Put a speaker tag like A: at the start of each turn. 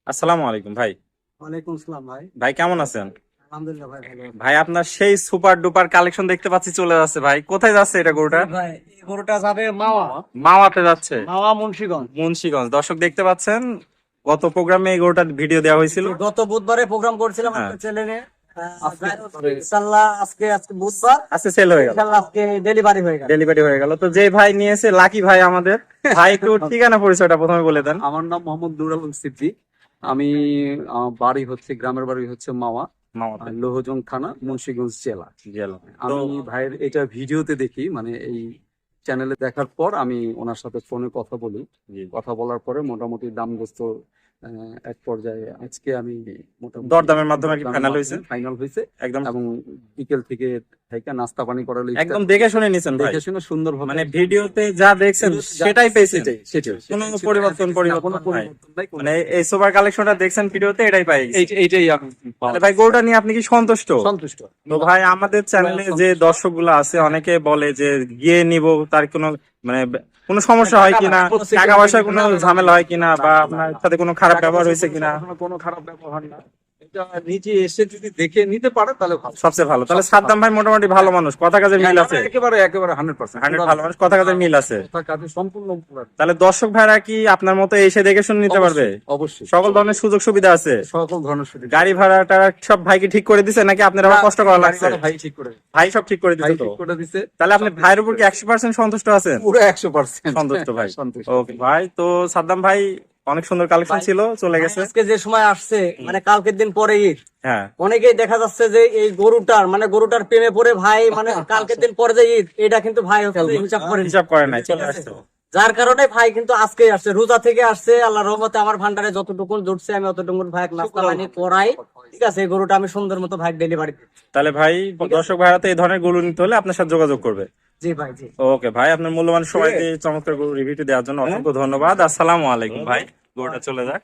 A: আসসালামু আলাইকুম ভাই।
B: ওয়ালাইকুম সালাম ভাই।
A: ভাই কেমন আছেন?
B: আলহামদুলিল্লাহ ভাই, ভালো।
A: ভাই আপনার সেই সুপার ডুপার কালেকশন দেখতে পাচ্ছি চলে যাচ্ছে ভাই। কোথায় যাচ্ছে এটা গরুটা?
B: ভাই এই গরুটা যাবে মাওয়া,
A: মাওয়াতে যাচ্ছে।
B: মাওয়া মুন্সিগঞ্জ।
A: মুন্সিগঞ্জ। দর্শক দেখতে পাচ্ছেন গত প্রোগ্রামে এই গরুটার ভিডিও দেওয়া হয়েছিল।
B: গত বুধবারে প্রোগ্রাম করছিলাম
A: হ্যাঁ।
B: আপনার চ্যানেলে। ইনশাআল্লাহ আজকে বুধবার,
A: আজকে সেল হয়ে গেল,
B: ইনশাআল্লাহ আজকে ডেলিভারি হয়ে গেল।
A: ডেলিভারি হয়ে গেল। তো যে ভাই নিয়েছে লাকি ভাই আমাদের ভাই, একটু ঠিকানা পরিচয়টা প্রথমে বলে দেন।
C: আমার নাম মোহাম্মদ নুর আলম সিদ্দিকী। আমি বাড়ি হচ্ছে, গ্রামের বাড়ি হচ্ছে মাওয়া,
A: মাওয়াতে
C: লোহজং থানা, মুন্সিগঞ্জ জেলা।
A: গেল।
C: আমি ভাইয়ের এটা ভিডিওতে দেখি, মানে এই চ্যানেলে দেখার পর আমি ওনার সাথে ফোনে কথা বলি। কথা বলার পরে মোটামুটি দামগ্রস্ত এক পর্যায়ে আজকে আমি মোটামুটি
A: দরদামের মাধ্যমে কি ফাইনাল হয়েছে?
C: ফাইনাল হয়েছে
A: একদম
C: এবং বিকেল থেকে নাস্তা পানি করার
A: একদম দেখে শুনে নিছেন ভাই।
C: দেখে শুনে সুন্দর
A: মানে ভিডিওতে যা দেখছেন সেটাই পেয়েছেন,
C: সেটাই
A: কোনো পরিবর্তন
C: কোনো
A: পরিবর্তন নাই।
C: পরিবর্তন নাই, কোনো-
A: মানে এই সুপার কালেকশনটা দেখছেন ভিডিওতে, এটাই পাই গেছি।
C: এইটাই আমি
A: তাহলে ভাই গরুটা নিয়ে আপনি কি সন্তুষ্ট?
C: সন্তুষ্ট।
A: তো ভাই আমাদের চ্যানেলে যে দর্শকগুলো আছে অনেকে বলে যে গিয়ে নিব, তার কোনো মানে কোনো সমস্যা হয় কিনা, টাকা পয়সার কোনো ঝামেলা হয় কিনা, বা আপনার সাথে কোনো খারাপ ব্যবহার হয়েছে কিনা?
C: কোনো খারাপ ব্যবহার না, এটা নিজে এসে যদি দেখে নিতে পারে তাহলে ভালো।
A: সবচেয়ে ভালো। তাহলে সাদ্দাম ভাই মোটামুটি ভালো মানুষ, কথা কাজের মিল আছে।
C: একেবারে 100%।
A: 100 ভালো মানুষ, কথা কাজের মিল আছে।
C: কথা কাজে সম্পূর্ণ পুরো।
A: তাহলে দর্শক ভাইরা কি আপনার মতো এসে দেখে শুনে নিতে পারবে?
C: অবশ্যই
A: সকল ধরনের সুযোগ সুবিধা আছে।
C: সকল ধরনের সুবিধা।
A: গাড়ি ভাড়াটা সব ভাইকে ঠিক করে দিছে নাকি আপনার আবার কষ্ট করা লাগছে?
C: ভাই ঠিক করে
A: ভাই সব ঠিক করে
C: ভাই
A: দিছে তো?
C: ঠিক করে দিছে।
A: তাহলে আপনি ভাইয়ের উপর কি 100% সন্তুষ্ট আছেন?
C: পুরো 100%
A: সন্তুষ্ট ভাই।
C: সন্তুষ্ট।
A: ওকে ভাই, তো সাদ্দাম ভাই অনেক সুন্দর কালেকশন ছিল, চলে গেছে।
B: আজকে যে সময় আসছে, মানে কালকের দিন পরে ঈদ,
A: হ্যাঁ
B: অনেকেই দেখা যাচ্ছে যে এই গরুটার প্রেমে পড়ে ভাই, মানে কালকের দিন পরে যে ঈদ, এটা কিন্তু ভাই হচ্ছে হিসাব করে
A: হিসাব করে নাই, চলে আসছে।
B: যার কারণে ভাই কিন্তু আজকেই আসছে, রোজা থেকে আসছে। আল্লাহর রহমতে আমার ভান্ডারে যতটুকু জুটছে আমি অতটুকু ভাই নাস্তা পানি করাই। ঠিক আছে, এই গরুটা আমি সুন্দর মতো ভাই ডেলিভারি।
A: তাহলে ভাই দর্শক ভাইরা তো এই ধরনের গরু নিতে হলে আপনার সাথে যোগাযোগ করবে।
B: জি ভাই, জি।
A: ওকে ভাই, আপনার মূল্যবান সময় দিয়ে চমৎকার গরু রিভিউটি দেওয়ার জন্য অসংখ্য ধন্যবাদ। আসসালামু আলাইকুম ভাই, গরুটা চলে যাক।